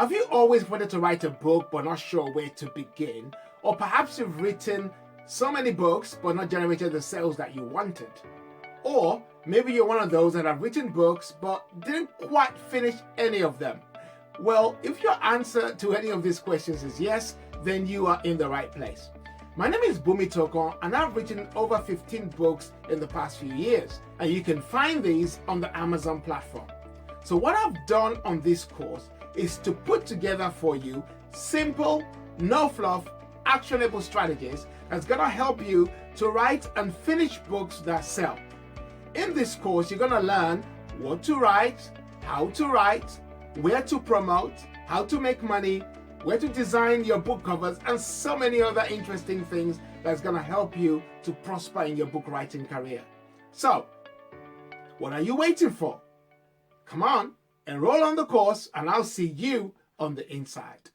Have you always wanted to write a book but not sure where to begin? Or perhaps you've written so many books but not generated the sales that you wanted? Or maybe you're one of those that have written books but didn't quite finish any of them. Well, if your answer to any of these questions is yes, then you are in the right place. My name is Boomy Tokan, and I've written over 15 books in the past few years, and you can find these on the Amazon platform. So what I've done on this course is to put together for you simple, no fluff, actionable strategies that's gonna help you to write and finish books that sell. In this course, you're gonna learn what to write, how to write, where to promote, how to make money, where to design your book covers, and so many other interesting things that's gonna help you to prosper in your book writing career. So, what are you waiting for? Come on, enroll on the course and I'll see you on the inside.